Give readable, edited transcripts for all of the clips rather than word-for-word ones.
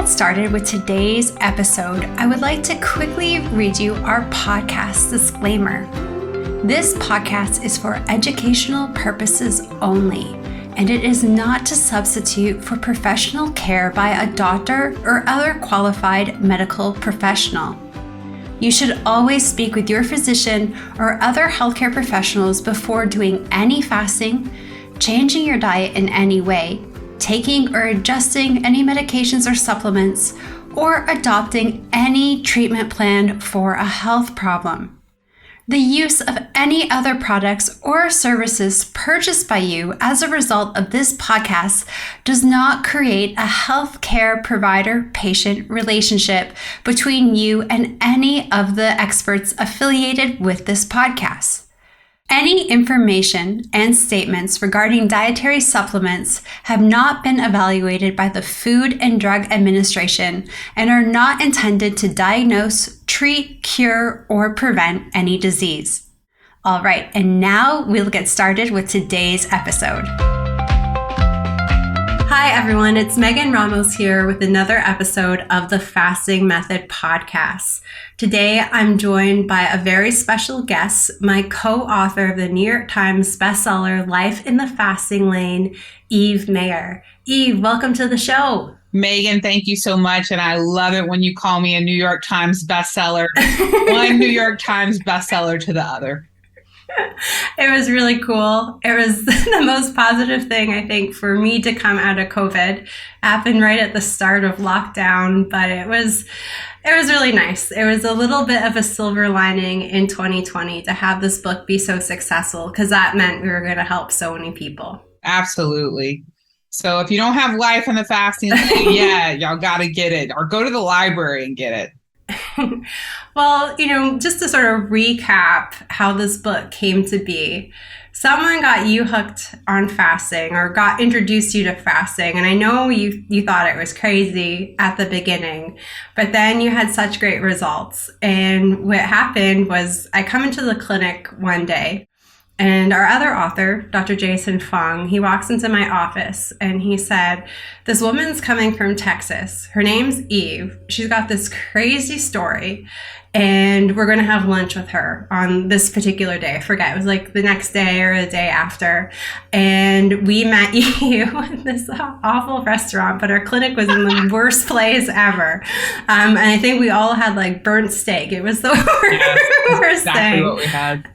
get started with today's episode, I would like to quickly read you our podcast disclaimer. This podcast is for educational purposes only, and it is not to substitute for professional care by a doctor or other qualified medical professional. You should always speak with your physician or other healthcare professionals before doing any fasting, changing your diet in any way, taking or adjusting any medications or supplements, or adopting any treatment plan for a health problem. The use of any other products or services purchased by you as a result of this podcast does not create a healthcare provider-patient relationship between you and any of the experts affiliated with this podcast. Any information and statements regarding dietary supplements have not been evaluated by the Food and Drug Administration and are not intended to diagnose, treat, cure, or prevent any disease. All right, and now we'll get started with today's episode. Hi, everyone. It's Megan Ramos here with another episode of the Fasting Method podcast. Today, I'm joined by a very special guest, my co-author of the New York Times Bestseller, Life in the Fasting Lane, Eve Mayer. Eve, welcome to the show. Megan, thank you so much. And I love it when you call me a New York Times bestseller, one New York Times bestseller to the other. It was really cool. It was the most positive thing, I think, for me to come out of COVID. Happened right at the start of lockdown, but it was really nice. It was a little bit of a silver lining in 2020 to have this book be so successful, because that meant we were going to help so many people. Absolutely. So if you don't have Life in the Fasting Lane, yeah, y'all got to get it, or go to the library and get it. Well, just to sort of recap how this book came to be, someone got you hooked on fasting or got introduced you to fasting. And I know you thought it was crazy at the beginning, but then you had such great results. And what happened was I come into the clinic one day, and our other author, Dr. Jason Fung, he walks into my office and he said, this woman's coming from Texas. Her name's Eve. She's got this crazy story, and we're going to have lunch with her on this particular day. I forget, it was like the next day or the day after. And we met you at this awful restaurant, but our clinic was in the worst place ever. And I think we all had like burnt steak. It was the worst exactly thing. What we had.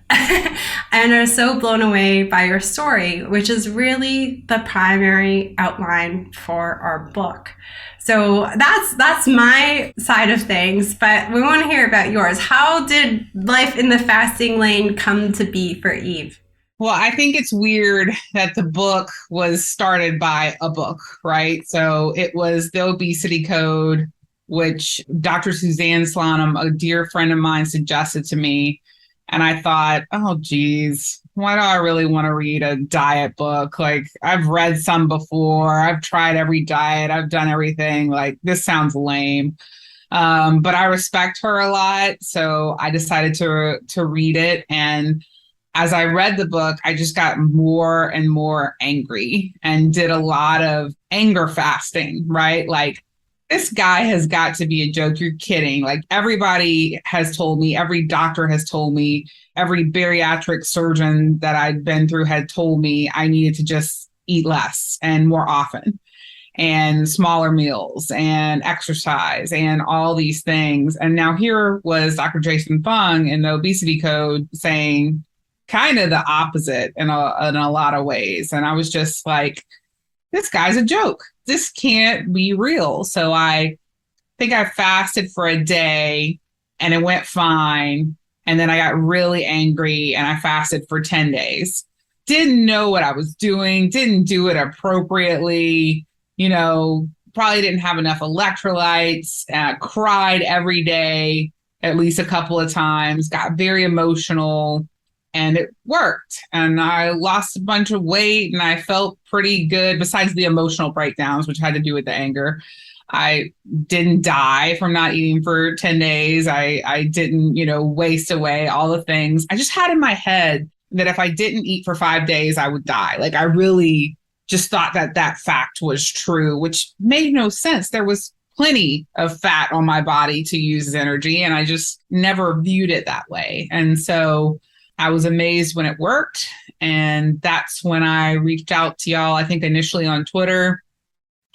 And are so blown away by your story, which is really the primary outline for our book. So that's my side of things, but we want to hear about yours. How did Life in the Fasting Lane come to be for Eve? Well, I think it's weird that the book was started by a book, right? So it was The Obesity Code, which Dr. Suzanne Slonim, a dear friend of mine, suggested to me. And I thought, oh, geez, why do I really want to read a diet book? Like, I've read some before. I've tried every diet. I've done everything. Like, this sounds lame. But I respect her a lot. So I decided to read it. And as I read the book, I just got more and more angry and did a lot of anger fasting, right? Like, this guy has got to be a joke. You're kidding. Like, everybody has told me, every doctor has told me, every bariatric surgeon that I'd been through had told me I needed to just eat less and more often and smaller meals and exercise and all these things. And now here was Dr. Jason Fung in the Obesity Code saying kind of the opposite in a lot of ways. And I was just like, this guy's a joke. This can't be real. So I think I fasted for a day and it went fine. And then I got really angry and I fasted for 10 days. Didn't know what I was doing. Didn't do it appropriately. Probably didn't have enough electrolytes. Cried every day, at least a couple of times. Got very emotional. And it worked. And I lost a bunch of weight and I felt pretty good, besides the emotional breakdowns, which had to do with the anger. I didn't die from not eating for 10 days. I didn't, waste away all the things. I just had in my head that if I didn't eat for 5 days, I would die. Like, I really just thought that fact was true, which made no sense. There was plenty of fat on my body to use as energy. And I just never viewed it that way. And so I was amazed when it worked. And that's when I reached out to y'all, I think initially on Twitter,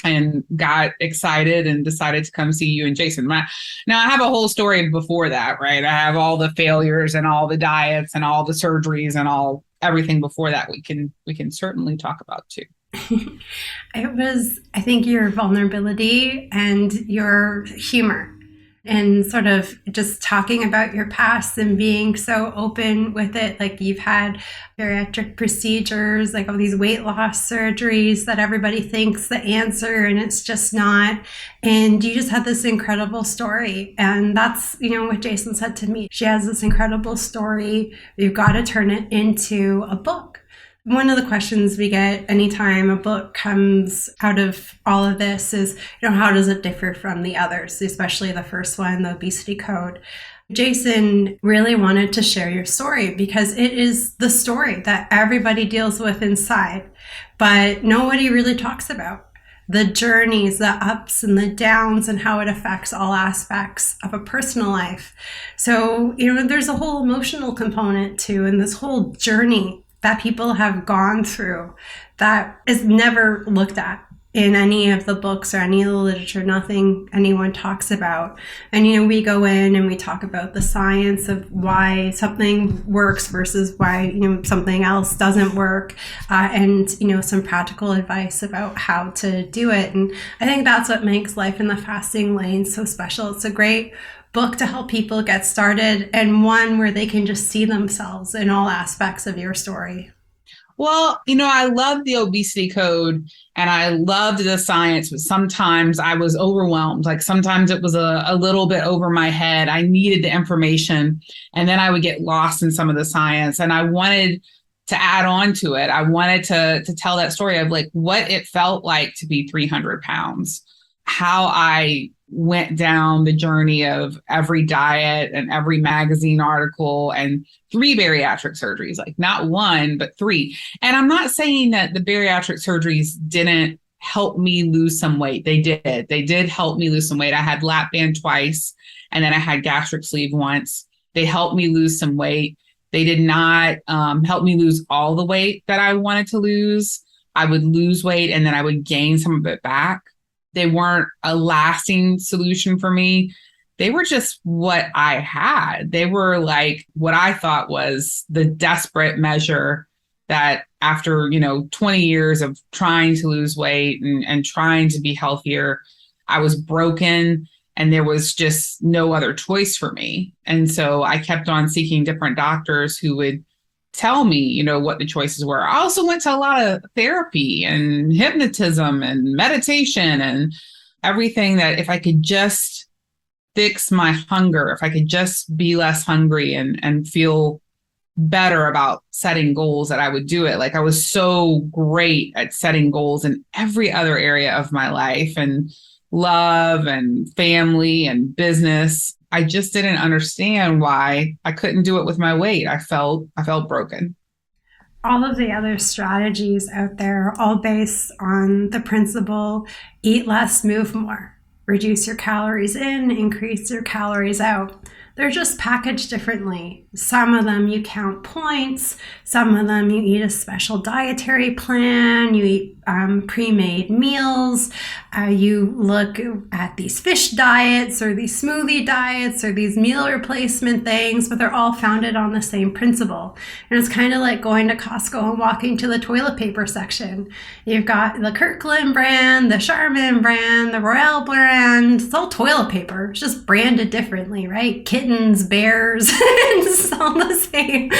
and got excited and decided to come see you and Jason. Now, I have a whole story before that, right? I have all the failures and all the diets and all the surgeries and everything before that we can certainly talk about too. It was, I think, your vulnerability and your humor and sort of just talking about your past and being so open with it. Like you've had bariatric procedures, like all these weight loss surgeries that everybody thinks the answer and it's just not. And you just had this incredible story. And that's, what Jason said to me. She has this incredible story. You've got to turn it into a book. One of the questions we get anytime a book comes out of all of this is, how does it differ from the others, especially the first one, the Obesity Code? Jason really wanted to share your story because it is the story that everybody deals with inside, but nobody really talks about. The journeys, the ups and the downs, and how it affects all aspects of a personal life. So, there's a whole emotional component too, and this whole journey that people have gone through that is never looked at in any of the books or any of the literature, nothing anyone talks about. And, we go in and we talk about the science of why something works versus why, something else doesn't work, and, some practical advice about how to do it. And I think that's what makes Life in the Fasting Lane so special. It's a great book to help people get started, and one where they can just see themselves in all aspects of your story. Well, I love the Obesity Code and I loved the science, but sometimes I was overwhelmed. Like sometimes it was a little bit over my head. I needed the information and then I would get lost in some of the science, and I wanted to add on to it. I wanted to tell that story of like what it felt like to be 300 pounds, how I went down the journey of every diet and every magazine article and 3 bariatric surgeries, like not 1, but 3. And I'm not saying that the bariatric surgeries didn't help me lose some weight. They did. They did help me lose some weight. I had lap band twice, and then I had gastric sleeve once. They helped me lose some weight. They did not help me lose all the weight that I wanted to lose. I would lose weight and then I would gain some of it back. They weren't a lasting solution for me. They were just what I had. They were like what I thought was the desperate measure that after, 20 years of trying to lose weight and trying to be healthier, I was broken and there was just no other choice for me. And so I kept on seeking different doctors who would tell me, what the choices were. I also went to a lot of therapy and hypnotism and meditation and everything that if I could just fix my hunger, if I could just be less hungry and feel better about setting goals, that I would do it. Like I was so great at setting goals in every other area of my life and love and family and business. I just didn't understand why I couldn't do it with my weight. I felt broken. All of the other strategies out there are all based on the principle, eat less, move more. Reduce your calories in, increase your calories out. They're just packaged differently. Some of them you count points. Some of them you eat a special dietary plan. You eat pre-made meals. You look at these fish diets or these smoothie diets or these meal replacement things, but they're all founded on the same principle. And it's kind of like going to Costco and walking to the toilet paper section. You've got the Kirkland brand, the Charmin brand, the Royale brand. It's all toilet paper. It's just branded differently, right? Kittens, bears, it's all the same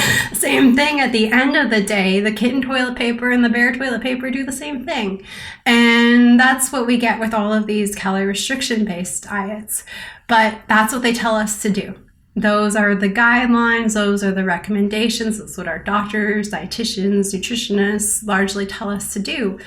thing. At the end of the day, the kitten toilet paper and the bear toilet paper do the same thing. And that's what we get with all of these calorie restriction based diets. But that's what they tell us to do. Those are the guidelines. Those are the recommendations. That's what our doctors, dietitians, nutritionists largely tell us to do.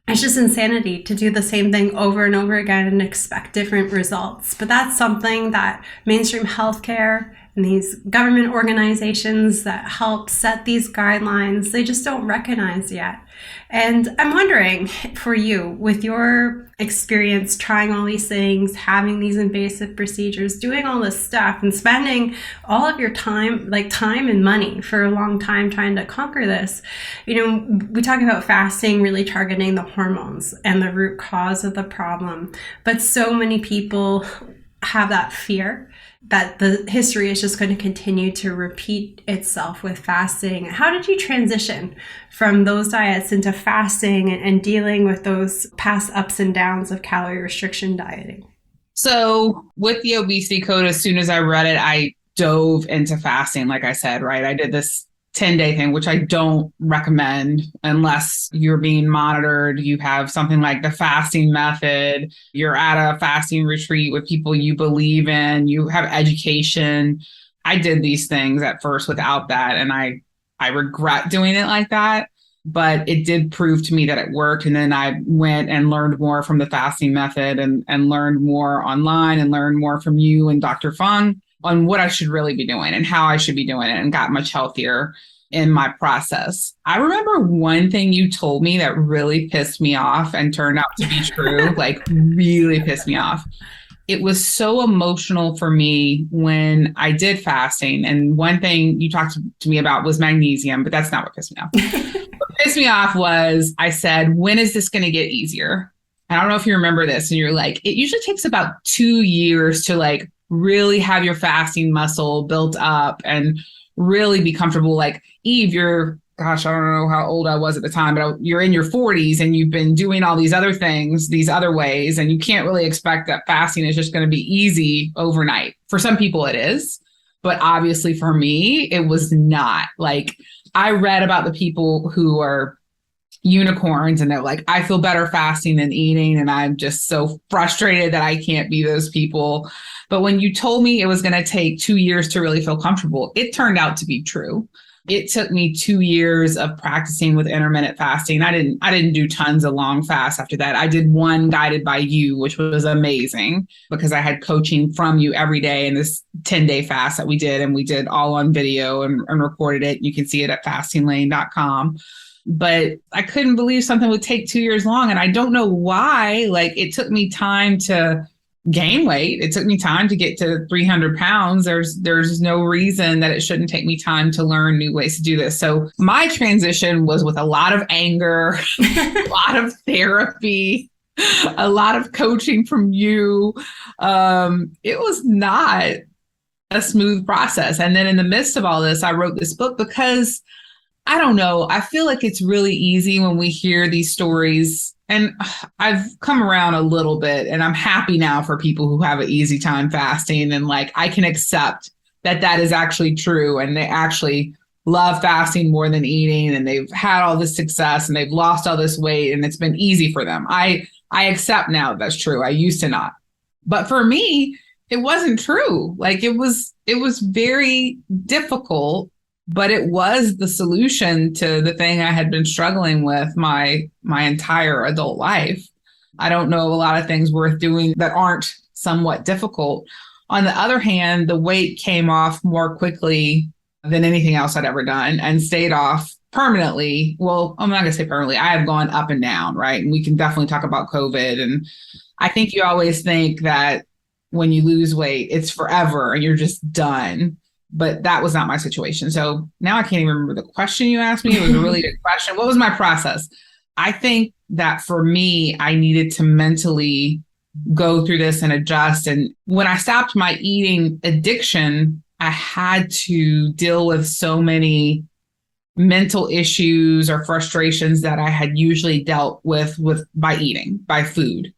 It's just insanity to do the same thing over and over again and expect different results. But that's something that mainstream healthcare and these government organizations that help set these guidelines, they just don't recognize yet. And I'm wondering, for you, with your experience trying all these things, having these invasive procedures, doing all this stuff, and spending all of your time, like time and money for a long time trying to conquer this, we talk about fasting really targeting the hormones and the root cause of the problem. But so many people have that fear that the history is just going to continue to repeat itself with fasting. How did you transition from those diets into fasting and dealing with those past ups and downs of calorie restriction dieting? So with the obesity code, as soon as I read it, I dove into fasting. Like I said, right? I did this 10-day thing, which I don't recommend unless you're being monitored. You have something like the fasting method. You're at a fasting retreat with people you believe in. You have education. I did these things at first without that. And I regret doing it like that. But it did prove to me that it worked. And then I went and learned more from the fasting method and learned more online and learned more from you and Dr. Fung on what I should really be doing and how I should be doing it, and got much healthier in my process. I remember one thing you told me that really pissed me off and turned out to be true, like really pissed me off. It was so emotional for me when I did fasting. And one thing you talked to me about was magnesium, but that's not what pissed me off. What pissed me off was I said, when is this going to get easier? I don't know if you remember this. And you're like, it usually takes about 2 years to like really have your fasting muscle built up and really be comfortable. Like Eve, I don't know how old I was at the time, but you're in your 40s and you've been doing all these other things, these other ways, and you can't really expect that fasting is just going to be easy overnight. For some people it is, but obviously for me, it was not. Like I read about the people who are unicorns and they're like, I feel better fasting than eating. And I'm just so frustrated that I can't be those people. But when you told me it was going to take 2 years to really feel comfortable, it turned out to be true. It took me 2 years of practicing with intermittent fasting. I didn't do tons of long fasts after that. I did one guided by you, which was amazing because I had coaching from you every day in this 10-day fast that we did. And we did all on video and recorded it. You can see it at fastinglane.com. But I couldn't believe something would take 2 years long. And I don't know why. Like it took me time to gain weight. It took me time to get to 300 pounds. There's no reason that it shouldn't take me time to learn new ways to do this. So my transition was with a lot of anger, a lot of therapy, a lot of coaching from you. It was not a smooth process. And then in the midst of all this, I wrote this book because I don't know. I feel like it's really easy when we hear these stories, and I've come around a little bit, and I'm happy now for people who have an easy time fasting. And like, I can accept that that is actually true. And they actually love fasting more than eating. And they've had all this success and they've lost all this weight and it's been easy for them. I accept now that's true. I used to not. But for me, it wasn't true. Like it was very difficult. But it was the solution to the thing I had been struggling with my entire adult life. I don't know of a lot of things worth doing that aren't somewhat difficult. On the other hand, the weight came off more quickly than anything else I'd ever done and stayed off permanently. Well, I'm not going to say permanently. I have gone up and down, right? And we can definitely talk about COVID. And I think you always think that when you lose weight, it's forever and you're just done. But that was not my situation. So now I can't even remember the question you asked me. It was a really good question. What was my process? I think that for me, I needed to mentally go through this and adjust. And when I stopped my eating addiction, I had to deal with so many mental issues or frustrations that I had usually dealt with by eating, by food.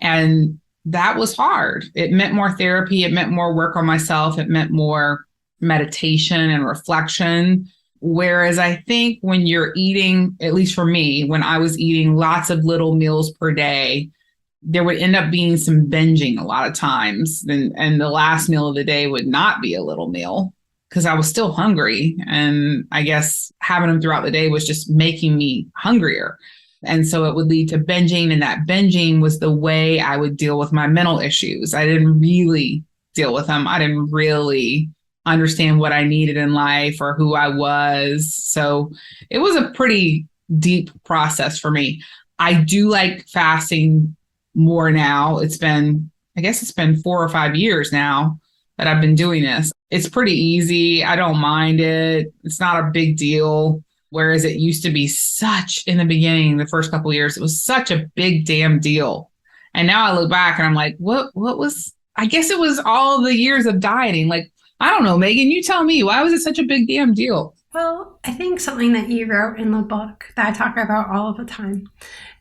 And that was hard. It meant more therapy. It meant more work on myself. It meant more meditation and reflection. Whereas I think when you're eating, at least for me, when I was eating lots of little meals per day, there would end up being some binging a lot of times. And the last meal of the day would not be a little meal because I was still hungry. And I guess having them throughout the day was just making me hungrier. And so it would lead to binging. And that binging was the way I would deal with my mental issues. I didn't really deal with them. I didn't really understand what I needed in life or who I was. So it was a pretty deep process for me. I do like fasting more now. I guess it's been 4 or 5 years now that I've been doing this. It's pretty easy. I don't mind it. It's not a big deal. Whereas it used to be in the beginning, the first couple of years, it was such a big damn deal. And now I look back and I'm like, I guess it was all the years of dieting. Like, I don't know, Megan, you tell me, why was it such a big damn deal? Well, I think something that you wrote in the book that I talk about all of the time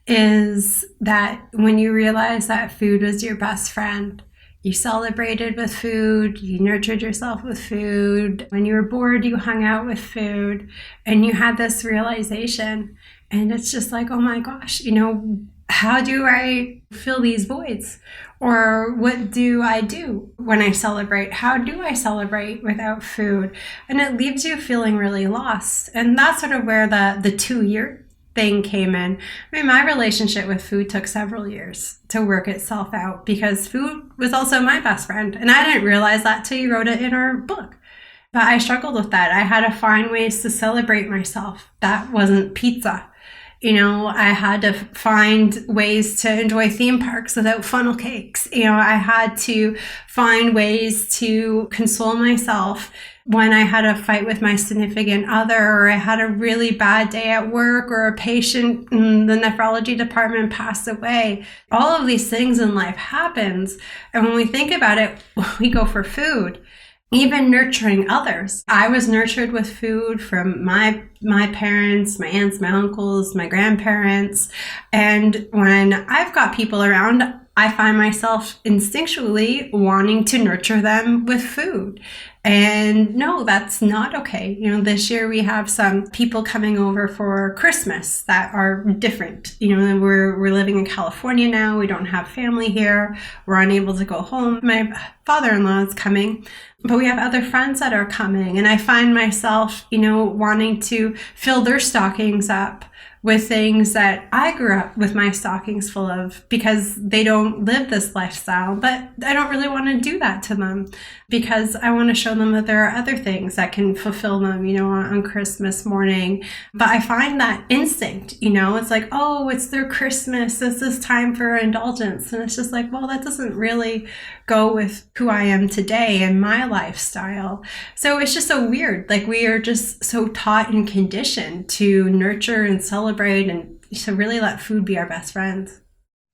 is that when you realize that food was your best friend, you celebrated with food, you nurtured yourself with food. When you were bored, you hung out with food, and you had this realization. And it's just like, oh my gosh, how do I fill these voids? Or what do I do when I celebrate? How do I celebrate without food? And it leaves you feeling really lost. And that's sort of where the 2-year thing came in. I mean, my relationship with food took several years to work itself out because food was also my best friend. And I didn't realize that till you wrote it in our book. But I struggled with that. I had to find ways to celebrate myself. That wasn't pizza. I had to find ways to enjoy theme parks without funnel cakes. I had to find ways to console myself when I had a fight with my significant other, or I had a really bad day at work, or a patient in the nephrology department passed away. All of these things in life happens. And when we think about it, we go for food. Even nurturing others. I was nurtured with food from my parents, my aunts, my uncles, my grandparents. And when I've got people around, I find myself instinctually wanting to nurture them with food. And no, that's not okay. This year we have some people coming over for Christmas that are different. We're living in California now. We don't have family here. We're unable to go home. My father-in-law is coming, but we have other friends that are coming. And I find myself, wanting to fill their stockings up with things that I grew up with my stockings full of because they don't live this lifestyle. But I don't really want to do that to them because I want to show them that there are other things that can fulfill them, on Christmas morning. But I find that instinct, it's like, oh, it's their Christmas. It's this time for indulgence. And it's just like, well, that doesn't really go with who I am today and my lifestyle. So it's just so weird. Like we are just so taught and conditioned to nurture and celebrate and to really let food be our best friends.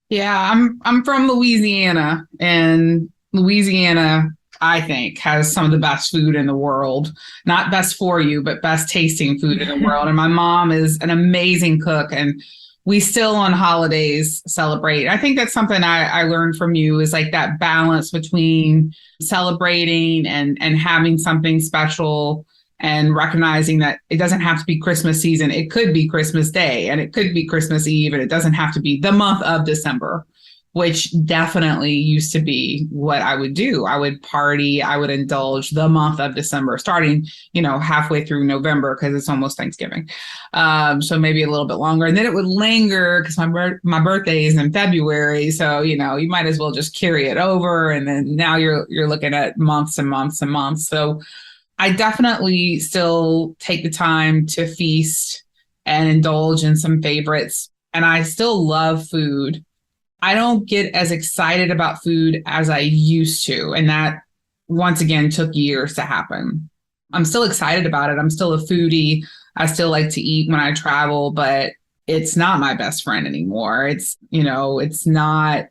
Yeah, I'm from Louisiana, and Louisiana, I think, has some of the best food in the world. Not best for you, but best tasting food in the world. And my mom is an amazing cook, and we still on holidays celebrate. I think that's something I learned from you is like that balance between celebrating and having something special and recognizing that it doesn't have to be Christmas season. It could be Christmas Day and it could be Christmas Eve, and it doesn't have to be the month of December, which definitely used to be what I would do. I would party, I would indulge the month of December, starting, halfway through November because it's almost Thanksgiving. So maybe a little bit longer. And then it would linger because my birthday is in February. So, you might as well just carry it over. And then now you're looking at months and months and months. So I definitely still take the time to feast and indulge in some favorites. And I still love food. I don't get as excited about food as I used to. And that, once again, took years to happen. I'm still excited about it. I'm still a foodie. I still like to eat when I travel, but it's not my best friend anymore. It's not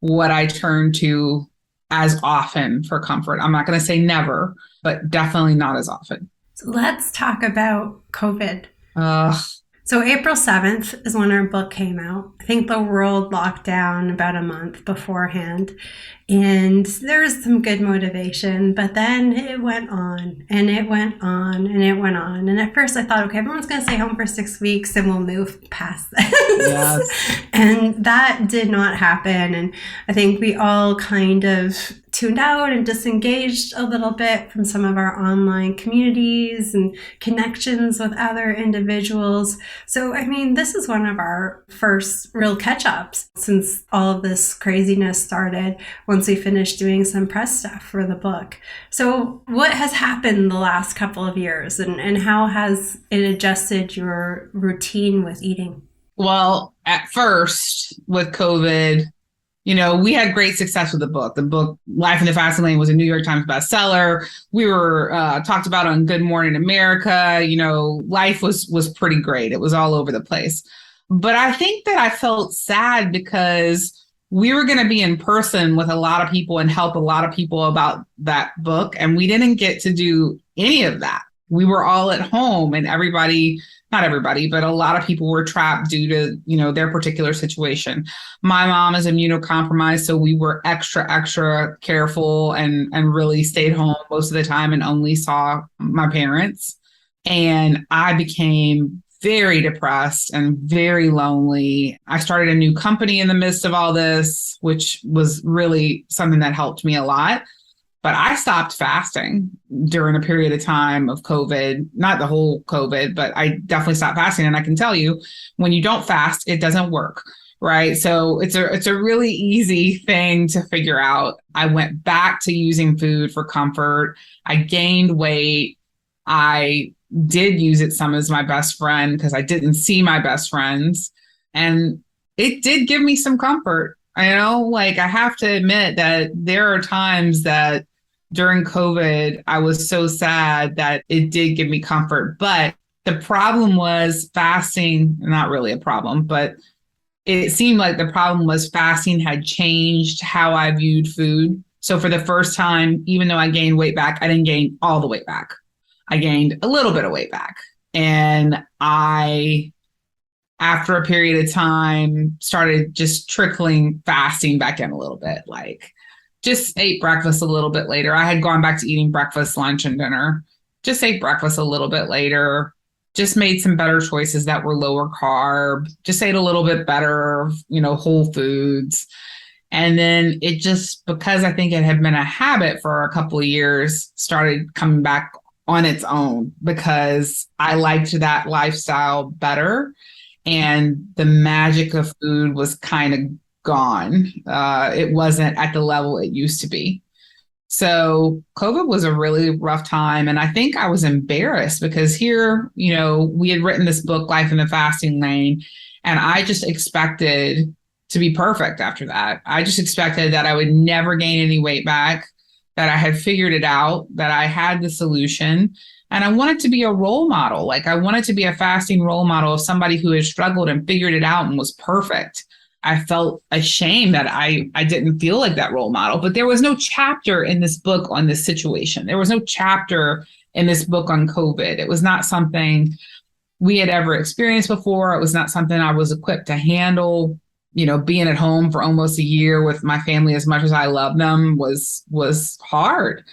what I turn to as often for comfort. I'm not going to say never, but definitely not as often. So let's talk about COVID. Ugh. So April 7th is when our book came out. I think the world locked down about a month beforehand. And there was some good motivation, but then it went on and it went on and it went on. And at first I thought, okay, everyone's going to stay home for 6 weeks and we'll move past this. Yes. And that did not happen. And I think we all kind of tuned out and disengaged a little bit from some of our online communities and connections with other individuals. So, this is one of our first real catch-ups since all of this craziness started, when once we finished doing some press stuff for the book. So what has happened the last couple of years, and how has it adjusted your routine with eating? Well, at first with COVID, we had great success with the book. The book, Life in the Fasting Lane, was a New York Times bestseller. We were talked about on Good Morning America. Life was pretty great. It was all over the place. But I think that I felt sad because we were going to be in person with a lot of people and help a lot of people about that book. And we didn't get to do any of that. We were all at home, and not everybody, but a lot of people were trapped due to, their particular situation. My mom is immunocompromised, so we were extra careful and really stayed home most of the time and only saw my parents. And I became very depressed and very lonely. I started a new company in the midst of all this, which was really something that helped me a lot. But I stopped fasting during a period of time of COVID, not the whole COVID, but I definitely stopped fasting. And I can tell you, when you don't fast, it doesn't work, right? So it's a really easy thing to figure out. I went back to using food for comfort. I gained weight. I did use it some as my best friend because I didn't see my best friends. And it did give me some comfort. I have to admit that there are times that during COVID, I was so sad that it did give me comfort. But the problem was fasting, not really a problem, but it seemed like the problem was fasting had changed how I viewed food. So for the first time, even though I gained weight back, I didn't gain all the weight back. I gained a little bit of weight back. And I, after a period of time, started just trickling fasting back in a little bit, just ate breakfast a little bit later. I had gone back to eating breakfast, lunch, and dinner. Just ate breakfast a little bit later. Just made some better choices that were lower carb. Just ate a little bit better, whole foods. And then it just, because I think it had been a habit for a couple of years, started coming back on its own because I liked that lifestyle better. And the magic of food was kind of gone. It wasn't at the level it used to be. So COVID was a really rough time. And I think I was embarrassed because here, we had written this book, Life in the Fasting Lane, and I just expected to be perfect after that. I just expected that I would never gain any weight back, that I had figured it out, that I had the solution. And I wanted to be a role model. I wanted to be a fasting role model of somebody who had struggled and figured it out and was perfect. I felt ashamed that I didn't feel like that role model, but there was no chapter in this book on this situation. There was no chapter in this book on COVID. It was not something we had ever experienced before. It was not something I was equipped to handle. Being at home for almost a year with my family, as much as I love them, was hard.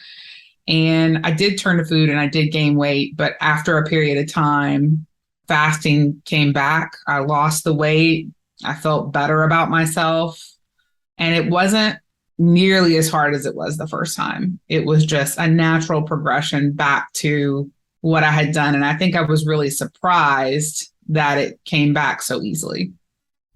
And I did turn to food and I did gain weight. But after a period of time, fasting came back. I lost the weight. I felt better about myself. And it wasn't nearly as hard as it was the first time. It was just a natural progression back to what I had done. And I think I was really surprised that it came back so easily.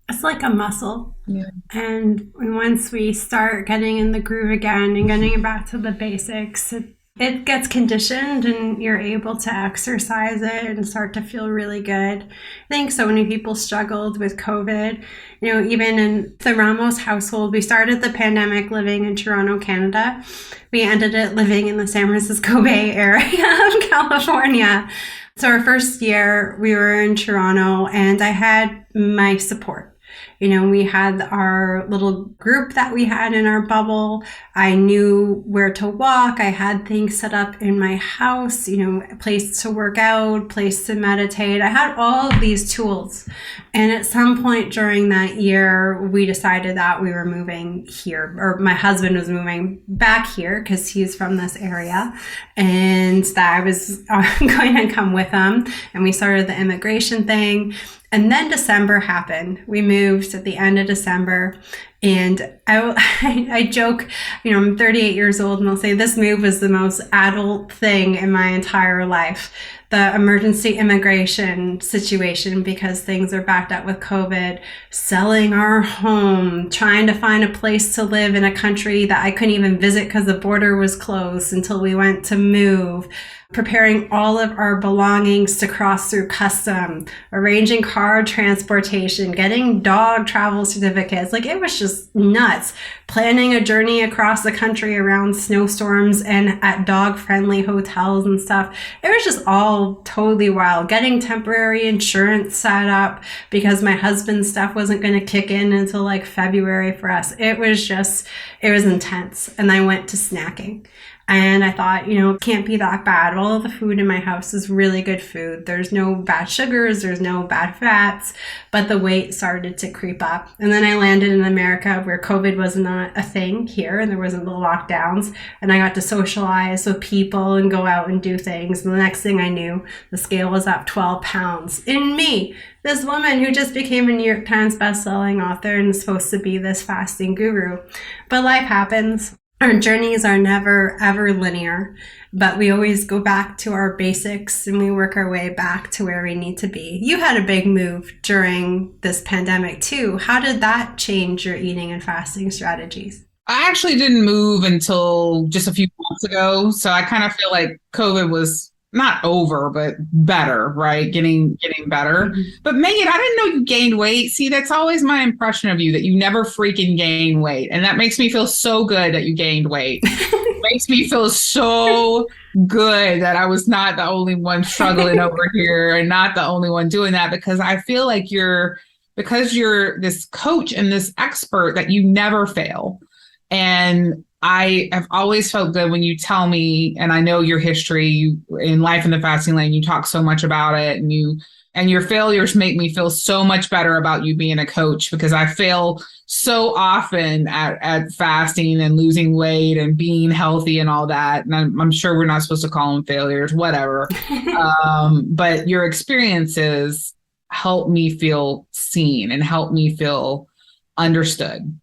It's like a muscle. Yeah. And once we start getting in the groove again and getting back to the basics, it gets conditioned and you're able to exercise it and start to feel really good. I think so many people struggled with COVID. Even in the Ramos household, we started the pandemic living in Toronto, Canada. We ended it living in the San Francisco Bay Area of California. So our first year we were in Toronto and I had my support. We had our little group that we had in our bubble. I knew where to walk. I had things set up in my house, a place to work out, place to meditate. I had all of these tools. And at some point during that year, we decided that we were moving here, or my husband was moving back here because he's from this area, and that I was going to come with him. And we started the immigration thing. And then December happened. We moved at the end of December. And I joke, I'm 38 years old and I'll say this move was the most adult thing in my entire life. the emergency immigration situation because things are backed up with COVID, selling our home, trying to find a place to live in a country that I couldn't even visit because the border was closed until we went to move, preparing all of our belongings to cross through custom, arranging car transportation, getting dog travel certificates. Like, it was just nuts. Planning a journey across the country around snowstorms and at dog-friendly hotels and stuff. It was just all totally wild. Getting temporary insurance set up because my husband's stuff wasn't going to kick in until like February for us. It was intense. And I went to snacking. And I thought, it can't be that bad. All of the food in my house is really good food. There's no bad sugars, there's no bad fats, but the weight started to creep up. And then I landed in America where COVID was not a thing here and there wasn't the lockdowns. And I got to socialize with people and go out and do things. And the next thing I knew, the scale was up 12 pounds in me. This woman who just became a New York Times bestselling author and is supposed to be this fasting guru. But life happens. Our journeys are never, ever linear, but we always go back to our basics and we work our way back to where we need to be. You had a big move during this pandemic too. How did that change your eating and fasting strategies? I actually didn't move until just a few months ago. So I kind of feel like COVID was not over, but better, right? Getting better. Mm-hmm. But Megan, I didn't know you gained weight. See, that's always my impression of you, that you never freaking gain weight. And that makes me feel so good that you gained weight. It makes me feel so good that I was not the only one struggling over here and not the only one doing that, because I feel like because you're this coach and this expert that you never fail. And I have always felt good when you tell me, and I know your history, you in Life in the Fasting Lane, you talk so much about it, and your failures make me feel so much better about you being a coach, because I fail so often at fasting and losing weight and being healthy and all that. And I'm sure we're not supposed to call them failures, whatever. But your experiences help me feel seen and help me feel understood.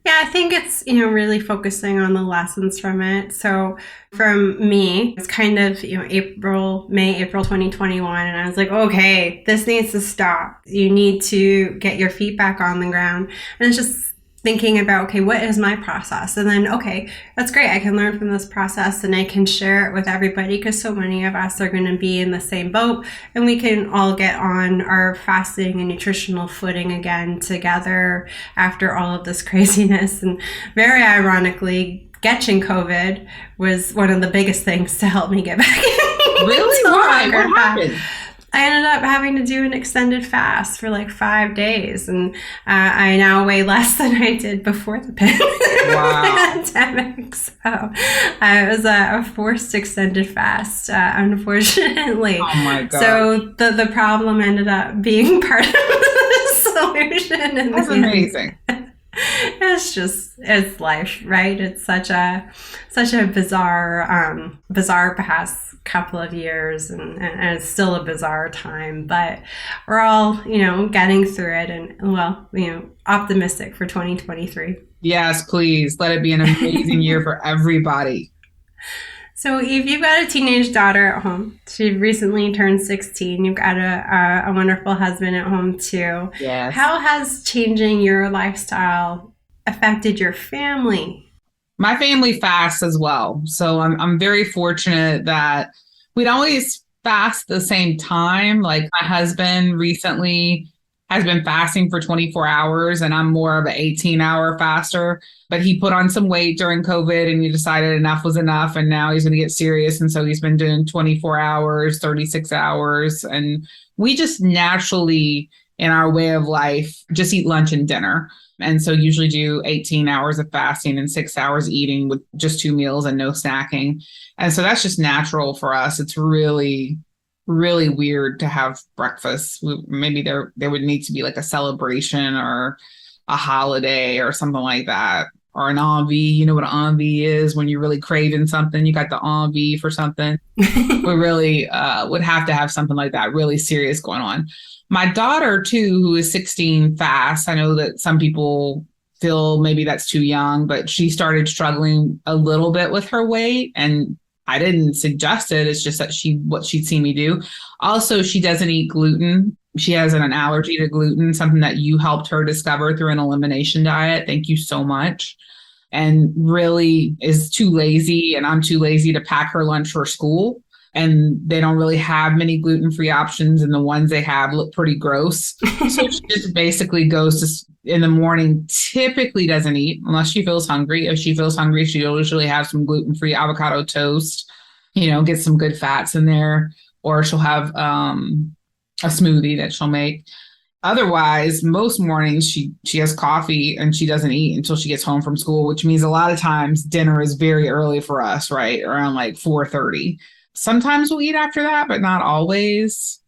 Yeah, I think it's, really focusing on the lessons from it. So from me, it's kind of, April 2021. And I was like, okay, this needs to stop. You need to get your feet back on the ground. And it's just thinking about, okay, what is my process? And then, okay, that's great. I can learn from this process and I can share it with everybody, because so many of us are going to be in the same boat, and we can all get on our fasting and nutritional footing again together after all of this craziness. And very ironically, catching COVID was one of the biggest things to help me get back. Really? Why? What happened? I ended up having to do an extended fast for like 5 days, and I now weigh less than I did before the pandemic. So it was a forced extended fast, unfortunately. Oh my God. So the problem ended up being part of the solution. That's amazing. It's life, right? It's such a bizarre past couple of years, and it's still a bizarre time, but we're all, getting through it, and optimistic for 2023. Yes, please. Let it be an amazing year for everybody. So if you've got a teenage daughter at home, she recently turned 16, you've got a wonderful husband at home too. Yes. How has changing your lifestyle affected your family? My family fasts as well. So I'm very fortunate that we don't always fast the same time. Like, my husband recently has been fasting for 24 hours and I'm more of an 18-hour faster. But he put on some weight during COVID and he decided enough was enough. And now he's going to get serious. And so he's been doing 24 hours, 36 hours. And we just naturally, in our way of life, just eat lunch and dinner. And so usually do 18 hours of fasting and 6 hours eating with just 2 meals and no snacking. And so that's just natural for us. It's really, really weird to have breakfast. Maybe there would need to be like a celebration or a holiday or something like that. Or an envie. You know what an envie is? When you're really craving something, you got the envie for something. We really would have to have something like that really serious going on. My daughter, too, who is 16, fasts. I know that some people feel maybe that's too young, but she started struggling a little bit with her weight. And I didn't suggest it. It's just that what she'd seen me do. Also, she doesn't eat gluten. She has an allergy to gluten, something that you helped her discover through an elimination diet. Thank you so much. And really is too lazy, and I'm too lazy to pack her lunch for school. And they don't really have many gluten-free options, and the ones they have look pretty gross. So she just basically goes to in the morning, typically doesn't eat unless she feels hungry. If she feels hungry, she'll usually have some gluten-free avocado toast, get some good fats in there, or she'll have a smoothie that she'll make. Otherwise, most mornings she has coffee and she doesn't eat until she gets home from school, which means a lot of times dinner is very early for us, right? Around like 4:30. Sometimes we'll eat after that, but not always.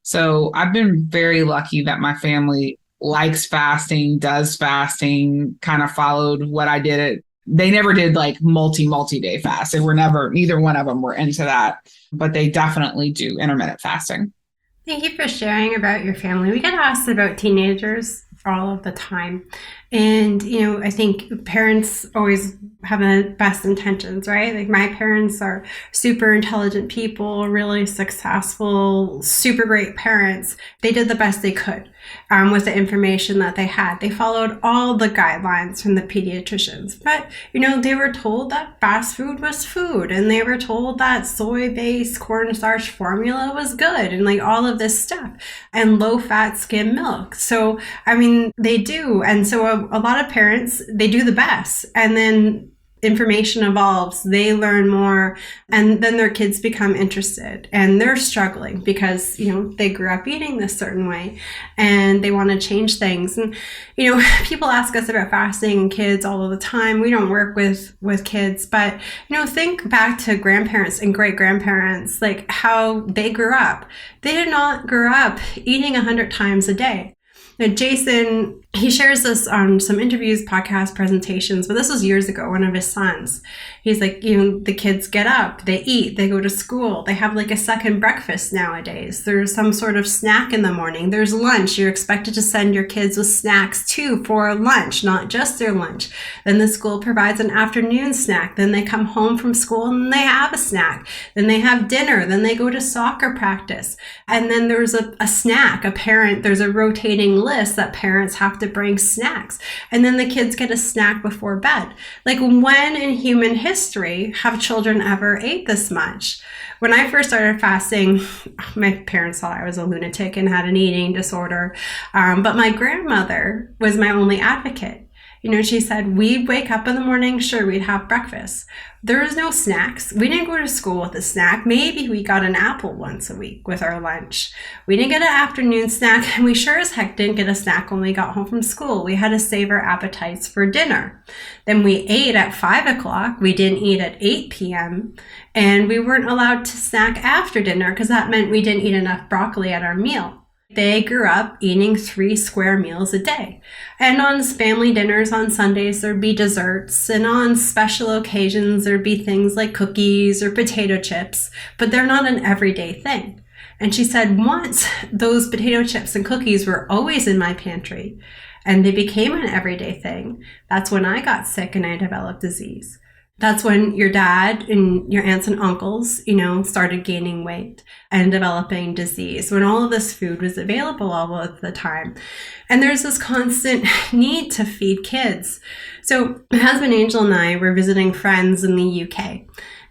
So I've been very lucky that my family likes fasting, does fasting, kind of followed what I did. They never did like multi-day fast. They were neither one of them were into that, but they definitely do intermittent fasting. Thank you for sharing about your family. We get asked about teenagers all of the time. And, I think parents always have the best intentions, right? Like my parents are super intelligent people, really successful, super great parents. They did the best they could with the information that they had. They followed all the guidelines from the pediatricians. But, they were told that fast food was food, and they were told that soy-based cornstarch formula was good, and like all of this stuff, and low-fat skim milk. So, they do. And so a lot of parents, they do the best, and then information evolves, they learn more, and then their kids become interested, and they're struggling because, they grew up eating this certain way and they want to change things. And, people ask us about fasting and kids all of the time. We don't work with kids, but, think back to grandparents and great grandparents, like how they grew up. They did not grow up eating 100 times a day. Now, Jason, he shares this on some interviews, podcast presentations, but this was years ago, one of his sons. He's like, the kids get up, they eat, they go to school, they have like a second breakfast nowadays. There's some sort of snack in the morning. There's lunch. You're expected to send your kids with snacks too for lunch, not just their lunch. Then the school provides an afternoon snack. Then they come home from school and they have a snack. Then they have dinner. Then they go to soccer practice. And then there's a snack. There's a rotating list that parents have to bring snacks. And then the kids get a snack before bed. Like, when in human history have children ever ate this much? When I first started fasting, my parents thought I was a lunatic and had an eating disorder. But my grandmother was my only advocate. She said, we'd wake up in the morning, sure, we'd have breakfast. There was no snacks. We didn't go to school with a snack. Maybe we got an apple once a week with our lunch. We didn't get an afternoon snack, and we sure as heck didn't get a snack when we got home from school. We had to save our appetites for dinner. Then we ate at 5 o'clock. We didn't eat at 8 p.m., and we weren't allowed to snack after dinner because that meant we didn't eat enough broccoli at our meal. They grew up eating 3 square meals a day. And on family dinners on Sundays, there'd be desserts. And on special occasions, there'd be things like cookies or potato chips. But they're not an everyday thing. And she said, once those potato chips and cookies were always in my pantry, and they became an everyday thing, that's when I got sick and I developed disease. That's when your dad and your aunts and uncles, started gaining weight and developing disease, when all of this food was available all of the time. And there's this constant need to feed kids. So my husband Angel and I were visiting friends in the UK,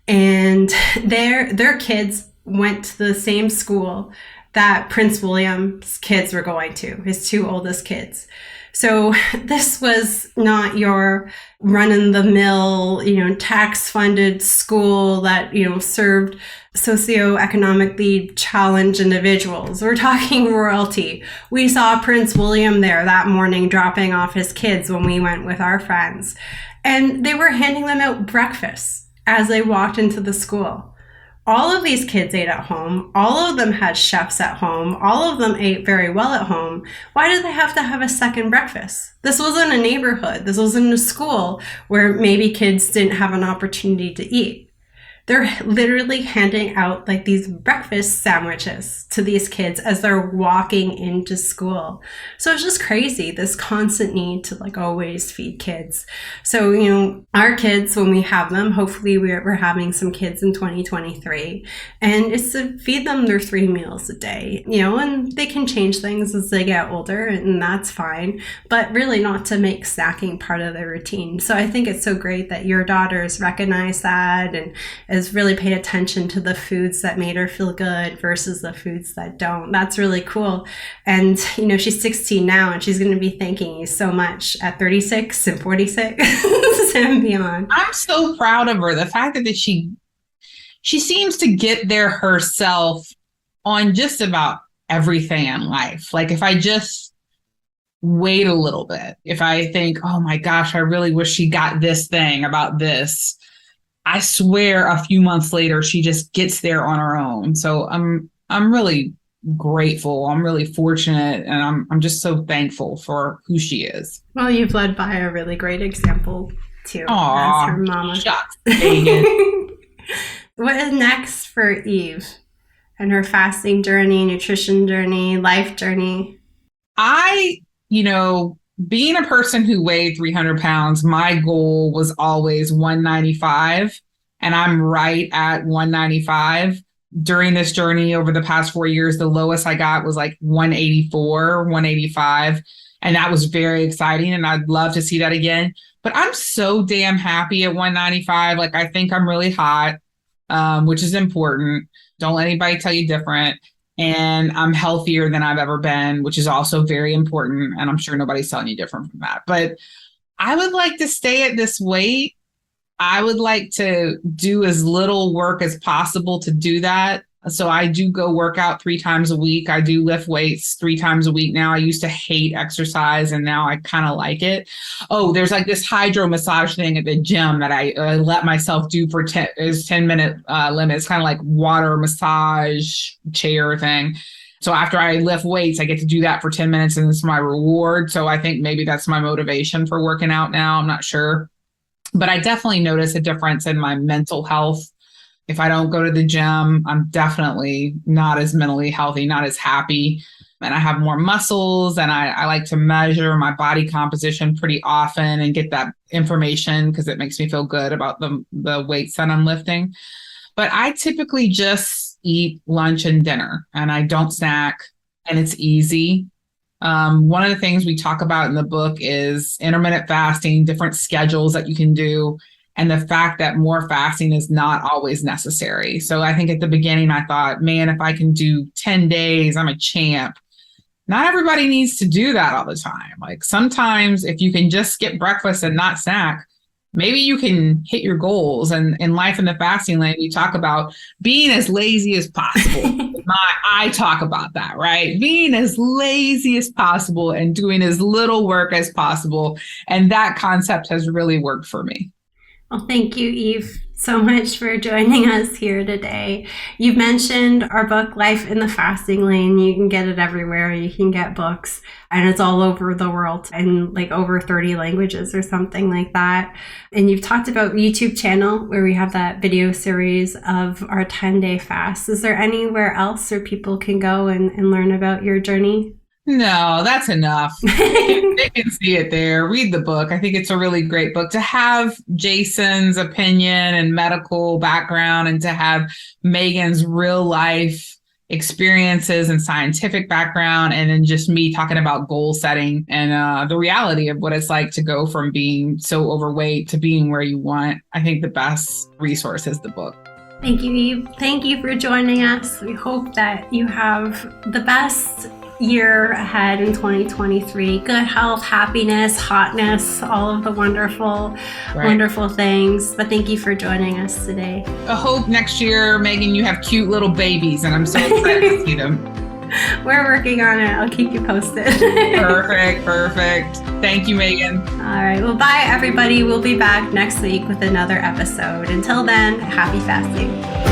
and their kids went to the same school that Prince William's kids were going to, his 2 oldest kids. So this was not your run-in-the-mill, tax-funded school that, served socioeconomically challenged individuals. We're talking royalty. We saw Prince William there that morning dropping off his kids when we went with our friends. And they were handing them out breakfast as they walked into the school. All of these kids ate at home. All of them had chefs at home. All of them ate very well at home. Why did they have to have a second breakfast? This wasn't a neighborhood. This wasn't a school where maybe kids didn't have an opportunity to eat. they're literally handing out like these breakfast sandwiches to these kids as they're walking into school. So it's just crazy, this constant need to like always feed kids. So, you know, our kids, when we have them, hopefully we're having some kids in 2023, and it's to feed them their 3 meals a day, you know, and they can change things as they get older, and that's fine, but really not to make snacking part of their routine. So I think it's so great that your daughters recognize that and has really paid attention to the foods that made her feel good versus the foods that don't. That's really cool. And, you know, she's 16 now, and she's going to be thanking you so much at 36 and 46 and beyond. I'm so proud of her. The fact that she seems to get there herself on just about everything in life. Like if I just wait a little bit, if I think, oh my gosh, I really wish she got this thing about this, I swear a few months later, she just gets there on her own. So I'm really grateful. I'm really fortunate. And I'm just so thankful for who she is. Well, you've led by a really great example too. Aww, as her mama. Shucks. What is next for Eve and her fasting journey, nutrition journey, life journey? Being a person who weighed 300 pounds, my goal was always 195, and I'm right at 195. During this journey over the past 4 years, the lowest I got was like 184, 185, and that was very exciting, and I'd love to see that again. But I'm so damn happy at 195. Like, I think I'm really hot, which is important. Don't let anybody tell you different. And I'm healthier than I've ever been, which is also very important. And I'm sure nobody's telling you different from that. But I would like to stay at this weight. I would like to do as little work as possible to do that. So I do go work out 3 times a week. I do lift weights 3 times a week now. I used to hate exercise, and now I kind of like it. Oh, there's like this hydro massage thing at the gym that I let myself do for 10-minute limit. It's kind of like water massage chair thing. So after I lift weights, I get to do that for 10 minutes, and it's my reward. So I think maybe that's my motivation for working out now. I'm not sure. But I definitely notice a difference in my mental health. If I don't go to the gym, I'm definitely not as mentally healthy, not as happy. And I have more muscles, and I like to measure my body composition pretty often and get that information because it makes me feel good about the weights that I'm lifting. But I typically just eat lunch and dinner, and I don't snack, and it's easy. One of the things we talk about in the book is intermittent fasting, different schedules that you can do, and the fact that more fasting is not always necessary. So I think at the beginning, I thought, man, if I can do 10 days, I'm a champ. Not everybody needs to do that all the time. Like sometimes if you can just skip breakfast and not snack, maybe you can hit your goals. And in Life in the Fasting Lane, we talk about being as lazy as possible. I talk about that, right? Being as lazy as possible and doing as little work as possible. And that concept has really worked for me. Well, thank you, Eve, so much for joining us here today. You've mentioned our book, Life in the Fasting Lane. You can get it everywhere. You can get books, and it's all over the world in like over 30 languages or something like that. And you've talked about YouTube channel where we have that video series of our 10-day fast. Is there anywhere else where people can go and learn about your journey? No, that's enough. They can see it there. Read the book. I think it's a really great book to have Jason's opinion and medical background, and to have Megan's real life experiences and scientific background, and then just me talking about goal setting and the reality of what it's like to go from being so overweight to being where you want. I think the best resource is the book. Thank you, Eve. Thank you for joining us. We hope that you have the best year ahead in 2023. Good health, happiness, hotness, all of the wonderful things. But thank you for joining us today. I hope next year, Megan, you have cute little babies, and I'm so excited to see them. We're working on it. I'll keep you posted. Perfect. Thank you, Megan. All right. Well, bye, everybody. We'll be back next week with another episode. Until then, happy fasting.